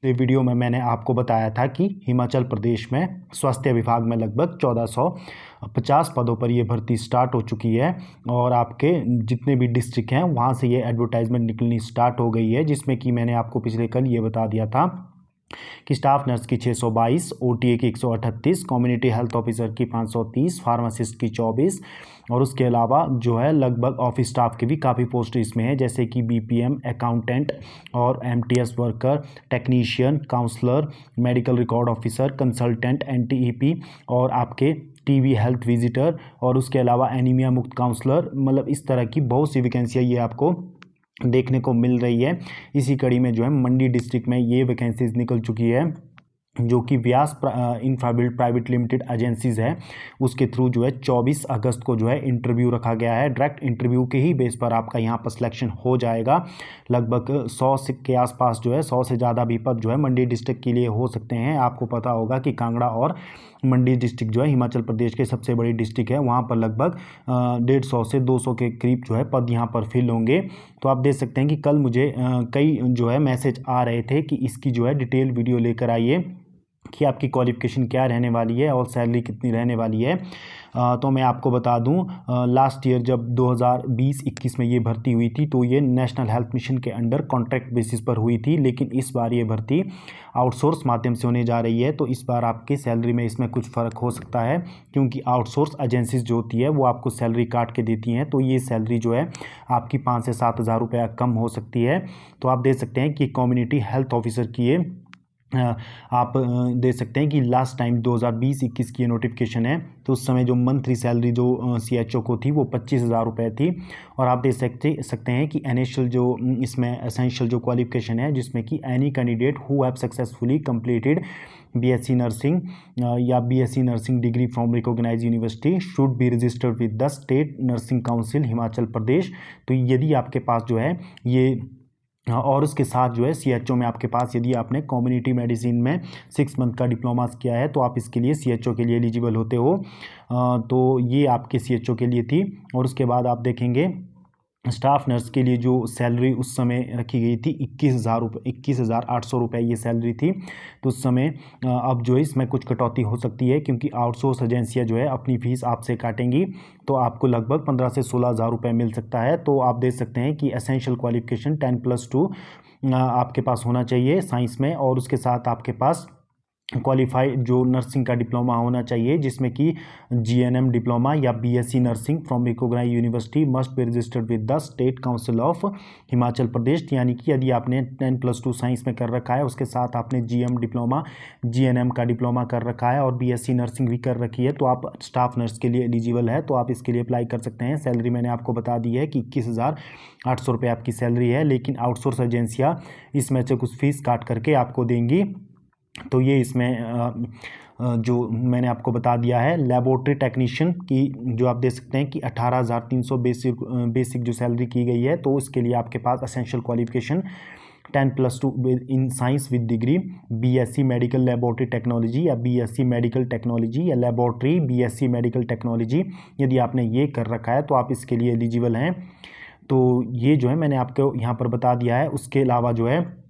Video में मैंने आपको बताया था कि हिमाचल प्रदेश में स्वास्थ्य विभाग में लगभग 1450 पदों पर ये भर्ती स्टार्ट हो चुकी है और आपके जितने भी डिस्ट्रिक्ट हैं वहाँ से ये एडवर्टाइजमेंट निकलनी स्टार्ट हो गई है, जिसमें कि मैंने आपको पिछले कल ये बता दिया था कि स्टाफ नर्स की 622, ओटीए की 138, कम्युनिटी हेल्थ ऑफिसर की 530, फार्मासिस्ट की 24 और उसके अलावा जो है लगभग ऑफिस स्टाफ के भी काफ़ी पोस्ट इसमें है, जैसे कि बीपीएम, अकाउंटेंट और MTS worker, technician, counsellor, medical record officer, consultant, NTEP और आपके टीवी हेल्थ विजिटर और उसके अलावा एनीमिया मुक्त काउंसलर। मतलब इस तरह की बहुत सी वैकेंसियाँ ये आपको देखने को मिल रही है। इसी कड़ी में जो है मंडी डिस्ट्रिक्ट में ये वैकेंसीज निकल चुकी है, जो कि व्यास इंफ्राबिल्ड प्राइवेट लिमिटेड एजेंसीज है, उसके थ्रू जो है 24 अगस्त को जो है इंटरव्यू रखा गया है। डायरेक्ट इंटरव्यू के ही बेस पर आपका यहाँ पर सिलेक्शन हो जाएगा। लगभग 100 के आसपास जो है, 100 से ज़्यादा भी पद जो है मंडी डिस्ट्रिक्ट के लिए हो सकते हैं। आपको पता होगा कि कांगड़ा और मंडी डिस्ट्रिक्ट जो है हिमाचल प्रदेश के सबसे बड़ी डिस्ट्रिक्ट है, वहाँ पर लगभग 150 से 200 के करीब जो है पद यहाँ पर फिल होंगे। तो आप देख सकते हैं कि कल मुझे कई जो है मैसेज आ रहे थे कि इसकी जो है डिटेल वीडियो लेकर आइए कि आपकी क्वालिफ़िकेशन क्या रहने वाली है और सैलरी कितनी रहने वाली है। तो मैं आपको बता दूं, लास्ट ईयर जब 2020-21 में ये भर्ती हुई थी तो ये नेशनल हेल्थ मिशन के अंडर कॉन्ट्रैक्ट बेसिस पर हुई थी, लेकिन इस बार ये भर्ती आउटसोर्स माध्यम से होने जा रही है। तो इस बार आपकी सैलरी में इसमें कुछ फ़र्क हो सकता है, क्योंकि आउटसोर्स एजेंसीज जो होती है वो आपको सैलरी काट के देती हैं, तो ये सैलरी जो है आपकी 5 से 7 हज़ार रुपया कम हो सकती है। तो आप देख सकते हैं कि कम्युनिटी हेल्थ ऑफिसर की ये आप देख सकते हैं कि लास्ट टाइम 2020-21 की नोटिफिकेशन है, तो उस समय जो मंथली सैलरी जो सीएचओ को थी वो 25,000 रुपये थी। और आप देख सकते हैं कि इनिशियल जो इसमें एसेंशियल जो क्वालिफिकेशन है, जिसमें कि any candidate who have successfully completed BSc nursing या BSc nursing degree from recognise university should be registered with the state nursing council Himachal Pradesh. तो यदि आपके पास जो है ये और उसके साथ जो है सीएचओ में आपके पास यदि आपने कम्युनिटी मेडिसिन में 6 मंथ का डिप्लोमा किया है तो आप इसके लिए सीएचओ के लिए एलिजिबल होते हो। तो ये आपके सीएचओ के लिए थी। और उसके बाद आप देखेंगे स्टाफ नर्स के लिए जो सैलरी उस समय रखी गई थी 21,800 रुपये ये सैलरी थी। तो उस समय अब जो है इसमें कुछ कटौती हो सकती है, क्योंकि आउटसोर्स एजेंसियां जो है अपनी फ़ीस आपसे काटेंगी, तो आपको लगभग 15 से 16 हज़ार रुपये मिल सकता है। तो आप देख सकते हैं कि एसेंशियल क्वालिफिकेशन 10+2 आपके पास होना चाहिए साइंस में, और उसके साथ आपके पास क्वालिफाइड जो नर्सिंग का डिप्लोमा होना चाहिए, जिसमें कि जीएनएम डिप्लोमा या BSc nursing from recognised university must be registered with the state council of Himachal Pradesh. यानी कि यदि आपने 10+2 साइंस में कर रखा है, उसके साथ आपने जीएम डिप्लोमा, जीएनएम का डिप्लोमा कर रखा है और बीएससी नर्सिंग भी कर रखी है, तो आप स्टाफ नर्स के लिए एलिजिबल है, तो आप इसके लिए अप्लाई कर सकते हैं। सैलरी मैंने आपको बता दी है कि 21,800 रुपये आपकी सैलरी है, लेकिन आउटसोर्स एजेंसियाँ इसमें से कुछ फीस काट करके आपको देंगी। तो ये इसमें जो मैंने आपको बता दिया है लेबोरेटरी टेक्नीशियन की, जो आप देख सकते हैं कि 18,300 बेसिक जो सैलरी की गई है, तो इसके लिए आपके पास essential qualification 10+2 in science with degree BSc medical laboratory technology या बीएससी मेडिकल टेक्नोलॉजी या लेबोरेटरी बीएससी मेडिकल टेक्नोलॉजी, यदि आपने ये कर रखा है तो आप इसके लिए एलिजिबल हैं। तो ये जो है मैंने आपको यहाँ पर बता दिया है। उसके अलावा जो है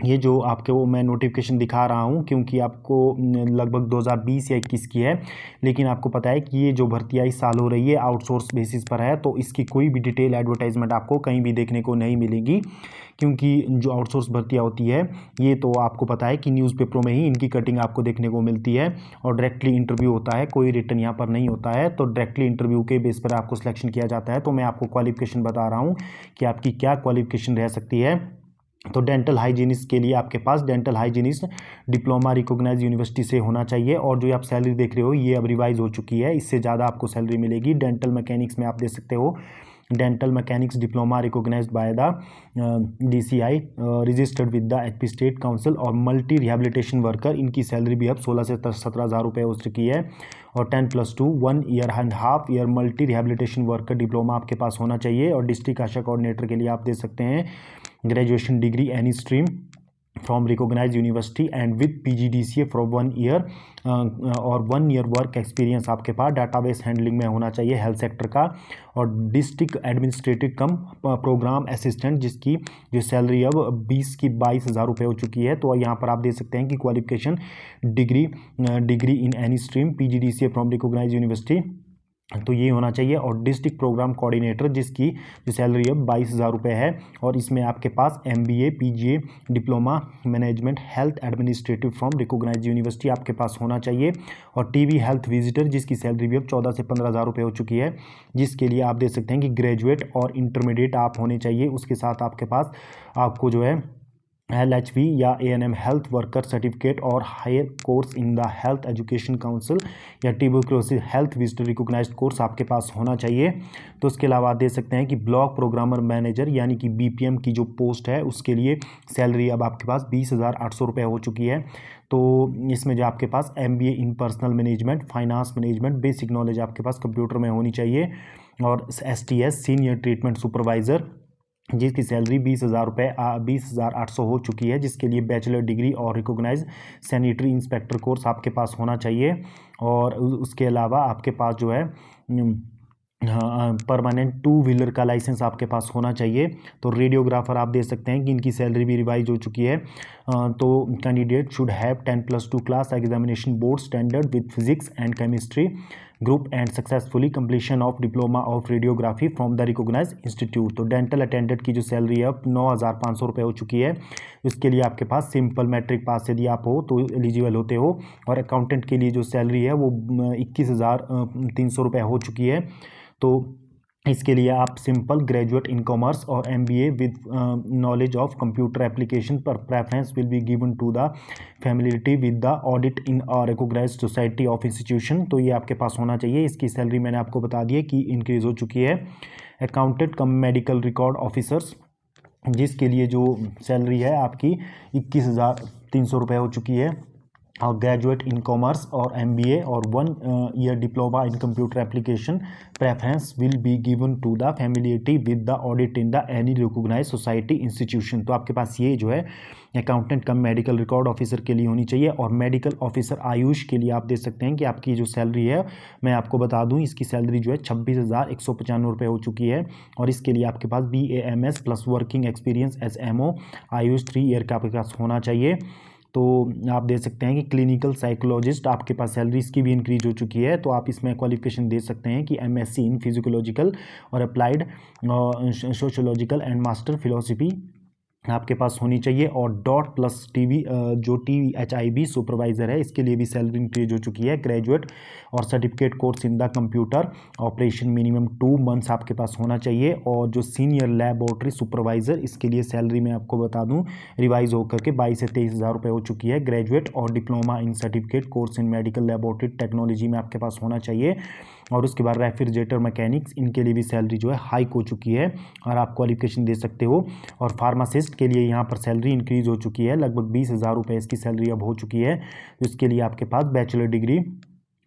ये जो आपके वो मैं नोटिफिकेशन दिखा रहा हूँ, क्योंकि आपको लगभग 2020 या 21 की है, लेकिन आपको पता है कि ये जो भर्तियाँ इस साल हो रही है आउटसोर्स बेसिस पर है, तो इसकी कोई भी डिटेल एडवर्टाइजमेंट आपको कहीं भी देखने को नहीं मिलेगी, क्योंकि जो आउटसोर्स भर्तियाँ होती है ये तो आपको पता है कि न्यूज़पेपरों में ही इनकी कटिंग आपको देखने को मिलती है और डायरेक्टली इंटरव्यू होता है, कोई रिटर्न यहाँ पर नहीं होता है। तो डायरेक्टली इंटरव्यू के बेस पर आपको सिलेक्शन किया जाता है। तो मैं आपको क्वालिफिकेशन बता रहा हूँ कि आपकी क्या क्वालिफिकेशन रह सकती है। तो डेंटल हाइजीनिस्ट के लिए आपके पास dental hygienist diploma recognise university से होना चाहिए, और जो आप सैलरी देख रहे हो ये अब रिवाइज हो चुकी है, इससे ज़्यादा आपको सैलरी मिलेगी। डेंटल मैकेनिक्स में आप देख सकते हो dental mechanics diploma recognized by the DCI registered with the HP state council, और मल्टी रिहेबिलिटेशन वर्कर, इनकी सैलरी भी अब 16 से 17 हज़ार रुपये हो चुकी है। और 10+2 1 year and half year multi rehabilitation worker diploma आपके पास होना चाहिए। और डिस्ट्रिक्ट आशा कोऑर्डिनेटर के लिए आप दे सकते हैं graduation degree any stream from recognise university and with PGDCA for 1 year और 1 ईयर वर्क एक्सपीरियंस आपके पास डाटाबेस हैंडलिंग में होना चाहिए हेल्थ सेक्टर का। और डिस्ट्रिक्ट एडमिनिस्ट्रेटिव कम प्रोग्राम असिस्टेंट जिसकी जो सैलरी अब 20 की 22,000 रुपये हो चुकी है। तो यहाँ पर आप देख सकते हैं कि qualification degree in any stream PGDCA from recognise university, तो ये होना चाहिए। और डिस्ट्रिक्ट प्रोग्राम कोऑर्डिनेटर जिसकी जो सैलरी अब 22,000 रुपये है, और इसमें आपके पास MBA PGA diploma management health administrative from recognise university आपके पास होना चाहिए। और TV हेल्थ विजिटर जिसकी सैलरी भी अब 14 से 15,000 रुपये हो चुकी है, जिसके लिए आप देख सकते हैं कि ग्रेजुएट और इंटरमीडिएट आप होने चाहिए। उसके साथ आपके पास आपको जो है LHV या ANM हेल्थ वर्कर सर्टिफिकेट और higher course in the health education council या tuberculosis health visitor recognised course आपके पास होना चाहिए। तो उसके अलावा आप देख सकते हैं कि ब्लॉक प्रोग्रामर मैनेजर यानी कि BPM की जो पोस्ट है उसके लिए सैलरी अब आपके पास 20,800 रुपये हो चुकी है। तो इसमें जो आपके पास MBA in personal management, finance management, basic knowledge आपके पास कंप्यूटर में होनी चाहिए। और STS सीनियर ट्रीटमेंट सुपरवाइज़र जिसकी सैलरी 20,800 हो चुकी है, जिसके लिए बैचलर डिग्री और रिकॉग्नाइज सैनिटरी इंस्पेक्टर कोर्स आपके पास होना चाहिए। और उसके अलावा आपके पास जो है परमानेंट 2 व्हीलर का लाइसेंस आपके पास होना चाहिए। तो रेडियोग्राफर आप देख सकते हैं कि इनकी सैलरी भी रिवाइज हो चुकी है। तो candidate should have 10+2 class examination board standard with physics and chemistry group and successfully completion of diploma of radiography from the recognize institute. तो डेंटल अटेंडेंट की जो सैलरी है अब 9,500 रुपये हो चुकी है। इसके लिए आपके पास सिंपल मैट्रिक पास यदि आप हो तो एलिजिबल होते हो। और अकाउंटेंट के लिए जो सैलरी है वो 21,300 रुपये हो चुकी है। तो इसके लिए आप सिंपल ग्रेजुएट इन कॉमर्स और MBA with knowledge of computer application पर preference will be given to the familiarity with the audit in recognised society of institution. तो ये आपके पास होना चाहिए। इसकी सैलरी मैंने आपको बता दी है कि इंक्रीज़ हो चुकी है। Accountant cum medical record officers जिसके लिए जो सैलरी है आपकी 21,300 रुपये हो चुकी है। और ग्रेजुएट इन कॉमर्स और MBA और 1 year diploma in computer application preference will be given to the familiarity with the audit in the any recognise society institution. तो आपके पास ये जो है accountant cum medical record officer के लिए होनी चाहिए। और मेडिकल ऑफिसर आयुष के लिए आप देख सकते हैं कि आपकी जो सैलरी है मैं आपको बता दूं, इसकी सैलरी जो है 26,195 रुपये हो चुकी है। और इसके लिए आपके पास BAMS plus working experience as MO Ayush 3 year का आपके पास होना चाहिए। तो आप देख सकते हैं कि क्लिनिकल साइकोलॉजिस्ट आपके पास सैलरी इसकी भी इंक्रीज हो चुकी है। तो आप इसमें क्वालिफिकेशन दे सकते हैं कि MSc इन फिजिकोलॉजिकल और applied sociological and master philosophy आपके पास होनी चाहिए। और .+TV जो THIB सुपरवाइज़र है इसके लिए भी सैलरी इंक्रीज हो चुकी है। ग्रेजुएट और certificate course in the computer operation minimum 2 months आपके पास होना चाहिए। और जो सीनियर लैबोरेटरी सुपरवाइज़र इसके लिए सैलरी मैं आपको बता दूं रिवाइज होकर के 22 से 23,000 रुपये हो चुकी है। ग्रेजुएट और diploma in certificate course in medical laboratory technology में आपके पास होना चाहिए। और उसके बाद रेफ्रिजरेटर मैकेनिक्स इनके लिए भी सैलरी जो है हाइक हो चुकी है और आप क्वालिफिकेशन दे सकते हो। और फार्मासिस्ट के लिए यहाँ पर सैलरी इंक्रीज हो चुकी है, लगभग 20,000 रुपये इसकी सैलरी अब हो चुकी है। इसके लिए आपके पास bachelor degree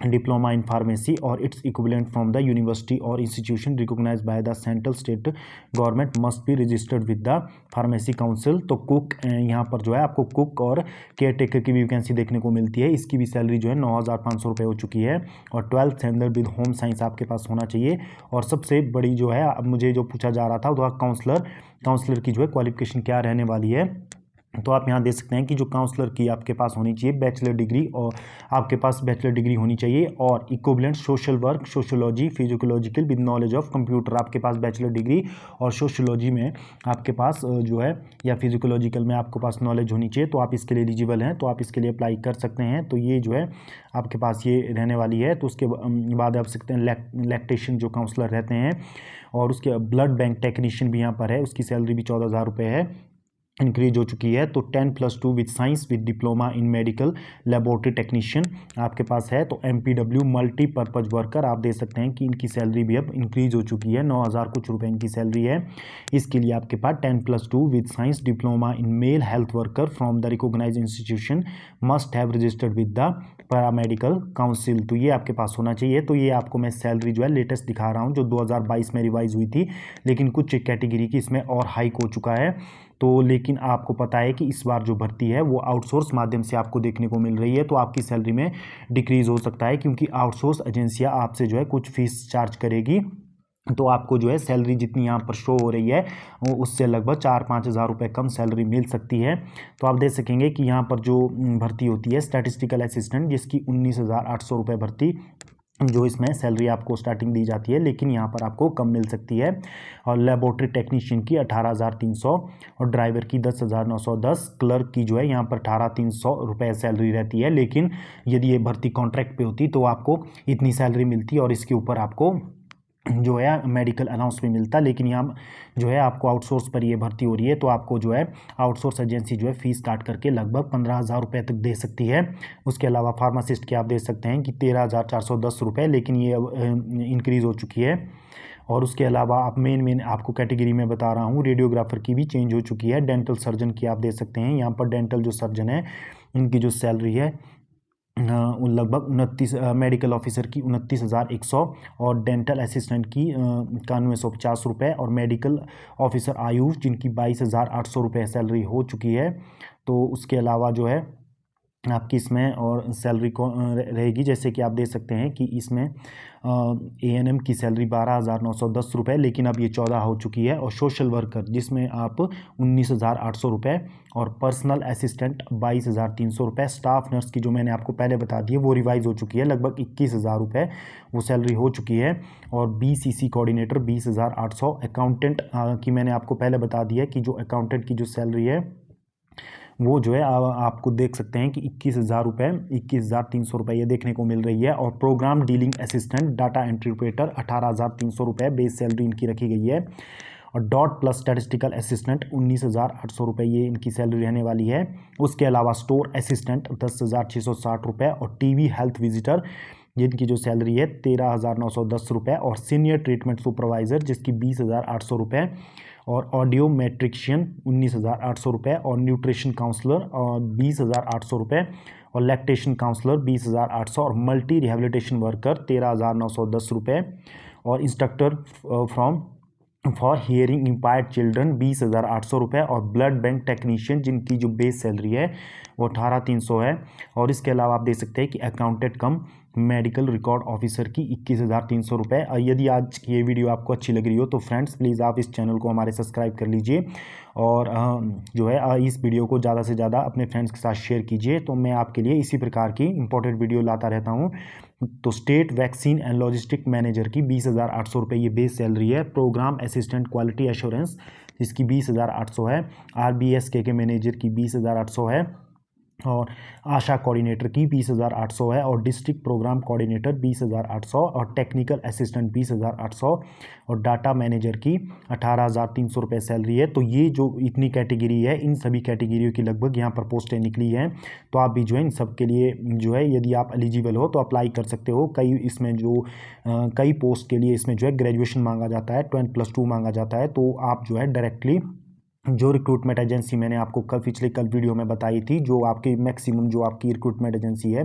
diploma in pharmacy और its equivalent from the university और institution recognised by the central state government must be registered with the pharmacy council. तो कुक यहाँ पर जो है आपको कुक और केयर टेकर की भी वैकेंसी देखने को मिलती है। इसकी भी सैलरी जो है 9,500 रुपये हो चुकी है। और 12th standard with home science आपके पास होना चाहिए। और सबसे बड़ी जो है अब मुझे जो पूछा जा रहा था वो काउंसलर की जो है क्वालिफिकेशन क्या रहने वाली है। तो आप यहाँ देख सकते हैं कि जो काउंसलर की आपके पास होनी चाहिए बैचलर डिग्री, और आपके पास बैचलर डिग्री होनी चाहिए और equivalent social work sociology physiological with knowledge of computer आपके पास बैचलर डिग्री और सोशियोलॉजी में आपके पास जो है या फिजिकोलॉजिकल में आपके पास नॉलेज होनी चाहिए। तो आप इसके लिए एलिजिबल हैं, तो आप इसके लिए अप्लाई कर सकते हैं। तो ये जो है आपके पास ये रहने वाली है। तो उसके बाद आप सकते हैं लैक्टेशन जो काउंसलर रहते हैं। और उसके ब्लड बैंक टेक्नीशियन भी यहाँ पर है, उसकी सैलरी भी 14,000 रुपये है, इंक्रीज हो चुकी है। तो 10+2 with science with diploma in medical laboratory technician आपके पास है। तो MPW मल्टीपर्पज़ वर्कर आप देख सकते हैं कि इनकी सैलरी भी अब इंक्रीज हो चुकी है, 9,000 कुछ रुपए इनकी सैलरी है। इसके लिए आपके पास 10+2 with science diploma in male health worker from the recognized institution must have registered with the paramedical council. तो ये आपके पास होना चाहिए। तो ये आपको मैं सैलरी जो है लेटेस्ट दिखा रहा हूँ जो 2022 में रिवाइज हुई थी, लेकिन कुछ कैटेगरी की इसमें और हाइक हो चुका है। तो लेकिन आपको पता है कि इस बार जो भर्ती है वो आउटसोर्स माध्यम से आपको देखने को मिल रही है, तो आपकी सैलरी में डिक्रीज़ हो सकता है, क्योंकि आउटसोर्स एजेंसियाँ आपसे जो है कुछ फीस चार्ज करेगी। तो आपको जो है सैलरी जितनी यहाँ पर शो हो रही है उससे लगभग 4-5 हज़ार रुपये कम सैलरी मिल सकती है। तो आप देख सकेंगे कि यहाँ पर जो भर्ती होती है स्टैटिस्टिकल असिस्टेंट, जिसकी 19,800 रुपये भर्ती जो इसमें सैलरी आपको स्टार्टिंग दी जाती है, लेकिन यहाँ पर आपको कम मिल सकती है। और लेबोरेटरी टेक्नीशियन की 18,300 और ड्राइवर की 10,910, क्लर्क की जो है यहाँ पर 18,300 रुपये सैलरी रहती है। लेकिन यदि ये भर्ती कॉन्ट्रैक्ट पे होती तो आपको इतनी सैलरी मिलती और इसके ऊपर आपको जो है मेडिकल अलाउंस भी मिलता। लेकिन यहाँ जो है आपको आउटसोर्स पर ये भर्ती हो रही है, तो आपको जो है आउटसोर्स एजेंसी जो है फीस काट करके लगभग 15,000 रुपये तक दे सकती है। उसके अलावा फार्मासिस्ट की आप दे सकते हैं कि 13,410 रुपये, लेकिन ये इंक्रीज़ हो चुकी है। और उसके अलावा आप मेन आपको कैटेगरी में बता रहा हूँ, रेडियोग्राफर की भी चेंज हो चुकी है। डेंटल सर्जन की आप दे सकते हैं, यहाँ पर डेंटल जो सर्जन है उनकी जो सैलरी है लगभग 29, मेडिकल ऑफिसर की 29,100 और डेंटल असिस्टेंट की 9150 रुपये और मेडिकल ऑफिसर आयुष जिनकी 22,800 रुपये सैलरी हो चुकी है। तो उसके अलावा जो है आपकी इसमें और सैलरी को रहेगी, जैसे कि आप देख सकते हैं कि इसमें ANM की सैलरी 12,910 रुपये, लेकिन अब ये 14 हो चुकी है। और सोशल वर्कर जिसमें आप 19,800 रुपये और पर्सनल असिस्टेंट 22,300 रुपये। स्टाफ नर्स की जो मैंने आपको पहले बता दी है वो रिवाइज़ हो चुकी है, लगभग 21,000 रुपये वो सैलरी हो चुकी है। और BCC कोऑर्डिनेटर 20,800। अकाउंटेंट की मैंने आपको पहले बता दिया है कि जो अकाउंटेंट की जो सैलरी है वो जो है आपको देख सकते हैं कि 21,000 रुपये, 21,300 रुपये ये देखने को मिल रही है। और program dealing assistant data entry operator 18,300 रुपये बेस सैलरी इनकी रखी गई है। और डॉट प्लस स्टैटिस्टिकल असिस्टेंट 19,800 रुपये ये इनकी सैलरी रहने वाली है। उसके अलावा स्टोर असिस्टेंट 10,660 रुपये और TV हेल्थ विजिटर जिनकी जो सैलरी है 13,910 रुपये और सीनियर ट्रीटमेंट सुपरवाइज़र जिसकी 20,800 रुपये और ऑडियो मैट्रिक्शियन 19,800 रुपये और न्यूट्रिशन काउंसलर और 20,800 रुपये और लैक्टेशन काउंसलर 20,800 और मल्टी रिहेबिलिटेशन वर्कर 13,910 रुपये और instructor for hearing impaired children 20,800 रुपये और ब्लड बैंक टेक्नीशियन जिनकी जो बेस सैलरी है वो 18,300 है। और इसके अलावा आप देख सकते हैं कि accountant cum medical record officer की 21,300 रुपये। यदि आज की ये वीडियो आपको अच्छी लग रही हो तो फ्रेंड्स प्लीज़ आप इस चैनल को हमारे सब्सक्राइब कर लीजिए और जो है इस वीडियो को ज़्यादा से ज़्यादा अपने फ्रेंड्स के साथ शेयर कीजिए। तो मैं आपके लिए इसी प्रकार की इंपॉर्टेंट वीडियो लाता रहता हूँ। तो state vaccine and logistic manager की 20,800 रुपये ये बेस सैलरी है। प्रोग्राम असिस्टेंट क्वालिटी एश्योरेंस जिसकी 20,800 है। RBSK के मैनेजर की 20,800 है और आशा कोऑर्डिनेटर की 20,800 है और डिस्ट्रिक्ट प्रोग्राम कोऑर्डिनेटर 20,800 और टेक्निकल असिस्टेंट 20,800 और डाटा मैनेजर की 18,300 रुपये सैलरी है। तो ये जो इतनी कैटेगरी है इन सभी कैटेगरियों की लगभग यहाँ पर पोस्टें निकली हैं। तो आप भी जो है इन सब के लिए जो है यदि आप एलिजिबल हो तो अप्लाई कर सकते हो। कई पोस्ट के लिए इसमें जो है ग्रेजुएशन मांगा जाता है, 12+2 मांगा जाता है। तो आप जो है डायरेक्टली जो रिक्रूटमेंट एजेंसी मैंने आपको कल वीडियो में बताई थी, जो आपकी मैक्सिमम जो आपकी रिक्रूटमेंट एजेंसी है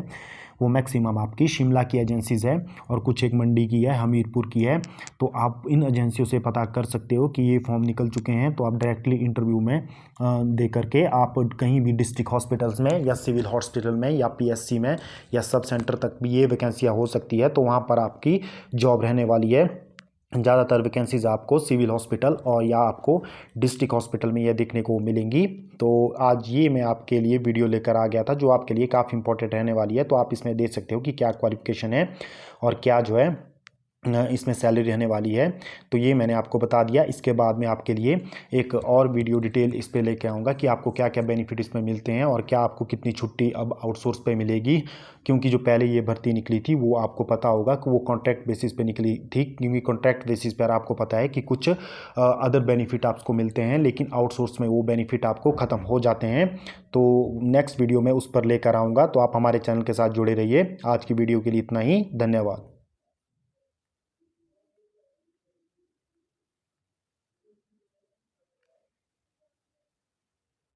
वो मैक्सिमम आपकी शिमला की एजेंसीज़ है और कुछ एक मंडी की है, हमीरपुर की है। तो आप इन एजेंसियों से पता कर सकते हो कि ये फॉर्म निकल चुके हैं। तो आप डायरेक्टली इंटरव्यू में दे करके आप कहीं भी डिस्ट्रिक्ट हॉस्पिटल्स में या सिविल हॉस्पिटल में या PSC में या सब सेंटर तक भी ये वैकेंसियाँ हो सकती है। तो वहाँ पर आपकी जॉब रहने वाली है। ज़्यादातर वैकेंसीज आपको सिविल हॉस्पिटल और या आपको डिस्ट्रिक्ट हॉस्पिटल में यह देखने को मिलेंगी। तो आज ये मैं आपके लिए वीडियो लेकर आ गया था जो आपके लिए काफ़ी इंपॉर्टेंट रहने वाली है। तो आप इसमें देख सकते हो कि क्या क्वालिफिकेशन है और क्या जो है इसमें सैलरी रहने वाली है। तो ये मैंने आपको बता दिया। इसके बाद में आपके लिए एक और वीडियो डिटेल इस पे लेके आऊँगा कि आपको क्या क्या बेनिफिट इसमें मिलते हैं और क्या आपको कितनी छुट्टी अब आउटसोर्स पे मिलेगी। क्योंकि जो पहले ये भर्ती निकली थी वो आपको पता होगा कि वो कॉन्ट्रैक्ट बेसिस पे निकली थी, क्योंकि कॉन्ट्रैक्ट बेसिस पर आपको पता है कि कुछ अदर बेनिफिट आपको मिलते हैं, लेकिन आउटसोर्स में वो बेनिफिट आपको ख़त्म हो जाते हैं। तो नेक्स्ट वीडियो में उस पर लेकर आऊँगा। तो आप हमारे चैनल के साथ जुड़े रहिए। आज की वीडियो के लिए इतना ही, धन्यवाद।